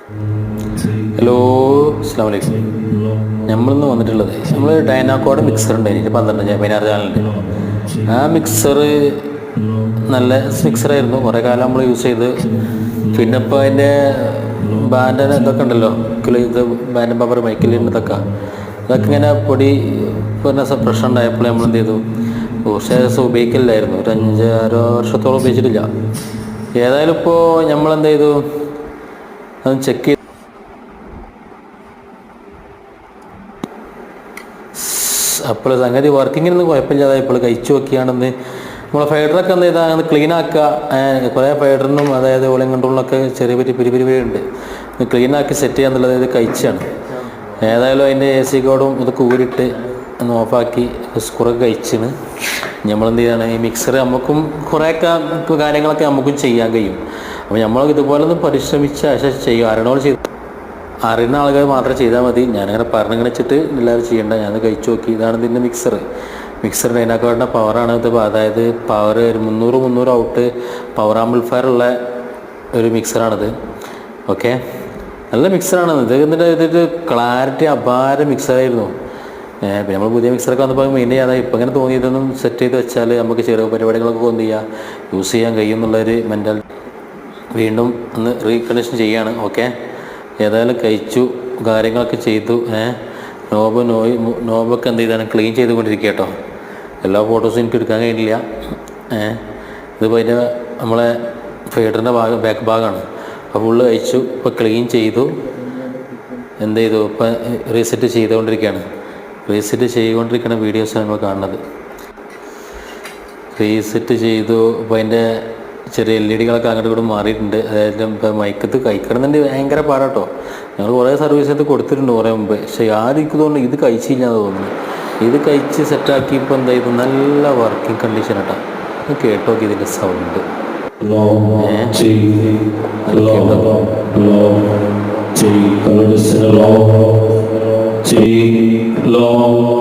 Hello, അസ്സലാമു അലൈക്കും. നമ്മളിന്ന് വന്നിട്ടുള്ളത് നമ്മൾ ഡൈനാക്കോടെ മിക്സർ ഉണ്ടായിരുന്നു 16 ചാനലിൻ്റെ. ആ മിക്സർ നല്ല മിക്സറായിരുന്നു, കുറേ കാലം നമ്മൾ യൂസ് ചെയ്ത്. പിന്നെ ഇപ്പോൾ അതിൻ്റെ ബാൻഡ് ഇതൊക്കെ ഉണ്ടല്ലോ, ഇത് ബാൻഡ് ബമ്പർ മൈക്കിലിൻ്റെതൊക്കെ അതൊക്കെ ഇങ്ങനെ പൊടി പിന്നെ പ്രശ്നം ഉണ്ടായപ്പോൾ നമ്മൾ എന്ത് ചെയ്തു, കുറച്ച് ദിവസം ഉപയോഗിക്കില്ലായിരുന്നു. ഒരു 5-6 വർഷത്തോളം ഉപയോഗിച്ചിട്ടില്ല. ഏതായാലും ഇപ്പോൾ നമ്മളെന്ത് ചെയ്തു, അത് ചെക്ക് ചെയ്ത് അപ്പോൾ സംഗതി വർക്കിങ്ങിനൊന്നും കുഴപ്പമില്ലാതെ ഇപ്പോൾ കഴിച്ചു നോക്കിയാണെന്ന് നമ്മളെ ഫൈഡറൊക്കെ എന്ത് ചെയ്താൽ അത് ക്ലീൻ ആക്കുക. കുറേ ഫൈഡറിനും അതായത് ഓളിയും കൺട്രോളിനൊക്കെ ചെറിയ പിരി ഉണ്ട്, ക്ലീനാക്കി സെറ്റ് ചെയ്യാന്നുള്ളത് ഇത് കഴിച്ചാണ്. ഏതായാലും അതിൻ്റെ AC കോഡും ഇതൊക്കെ ഊരിട്ട് ഒന്ന് ഓഫാക്കി സ്ക്രൂയൊക്കെ കഴിച്ചാണ്. നമ്മളെന്ത് ചെയ്യാണ്, ഈ മിക്സർ നമുക്കും കുറേയൊക്കെ കാര്യങ്ങളൊക്കെ നമുക്കും ചെയ്യാൻ കഴിയും. അപ്പോൾ നമ്മൾ ഇതുപോലെ ഒന്ന് പരിശ്രമിച്ച ശേഷം ചെയ്യും. അറിയുന്ന ആളുകൾ മാത്രം ചെയ്താൽ മതി. ഞാനങ്ങനെ പറഞ്ഞിങ്ങനെ വെച്ചിട്ട് എല്ലാവരും ചെയ്യേണ്ട. ഞാനത് കഴിച്ചു നോക്കി. ഇതാണ് ഇതിൻ്റെ മിക്സർ ഡൈനാക്കോഡിൻ്റെ പവറാണ് ഇത്. അതായത് പവർ 300 ഔട്ട് പവർ ആംപ്ലിഫയർ ഉള്ള ഒരു മിക്സറാണിത്. ഓക്കെ, നല്ല മിക്സറാണ് ഇത്. ഇതിൻ്റെ ക്ലാരിറ്റി അപാര മിക്സറായിരുന്നു. പിന്നെ നമ്മൾ പുതിയ മിക്സറൊക്കെ വന്നപ്പോൾ മെയിൻ ചെയ്യാതെ ഇപ്പം ഇങ്ങനെ തോന്നിയതൊന്നും സെറ്റ് ചെയ്ത് വെച്ചാൽ നമുക്ക് ചെറിയ പരിപാടികളൊക്കെ എന്ത് ചെയ്യുക, യൂസ് ചെയ്യാൻ കഴിയും എന്നുള്ളൊരു മെൻറ്റാലിറ്റി വീണ്ടും ഒന്ന് റീകണ്ടീഷൻ ചെയ്യുകയാണ്. ഓക്കെ, ഏതായാലും കഴിച്ചു, കാര്യങ്ങളൊക്കെ ചെയ്തു. നോബൊക്കെ എന്ത് ചെയ്താണ് ക്ലീൻ ചെയ്തുകൊണ്ടിരിക്കുക കേട്ടോ. എല്ലാ ഫോട്ടോസും എനിക്ക് എടുക്കാൻ കഴിയില്ല. ഇതിപ്പോൾ അതിൻ്റെ നമ്മളെ ഫീഡറിൻ്റെ ബാക്ക് ഭാഗമാണ്. അപ്പോൾ ഫുള്ള് കഴിച്ചു, ഇപ്പോൾ ക്ലീൻ ചെയ്തു. എന്ത് ചെയ്തു, ഇപ്പം റീസെറ്റ് ചെയ്തുകൊണ്ടിരിക്കുകയാണ്. റീസെറ്റ് ചെയ്തുകൊണ്ടിരിക്കുന്ന വീഡിയോസാണ് നമ്മൾ കാണുന്നത്. റീസെറ്റ് ചെയ്തു. ഇപ്പോൾ അതിൻ്റെ ചെറിയ LED അങ്ങോട്ട് കൂടെ മാറിയിട്ടുണ്ട്. അതായത് ഇപ്പോൾ മയക്കത്ത് കഴിക്കണമെന്നുണ്ട് ഭയങ്കര പാടാട്ടോ. ഞങ്ങൾ കുറേ സർവീസ് ചെയ്ത് കൊടുത്തിട്ടുണ്ട് കുറേ മുമ്പ്. പക്ഷേ ആരും എനിക്ക് തോന്നുന്നു ഇത് കഴിച്ചില്ലാന്ന് തോന്നുന്നു. ഇത് കഴിച്ച് സെറ്റാക്കി ഇപ്പോൾ എന്തായത് നല്ല വർക്കിംഗ് കണ്ടീഷൻ കേട്ടോ. കേട്ടോ ഇതിൻ്റെ സൗണ്ട് long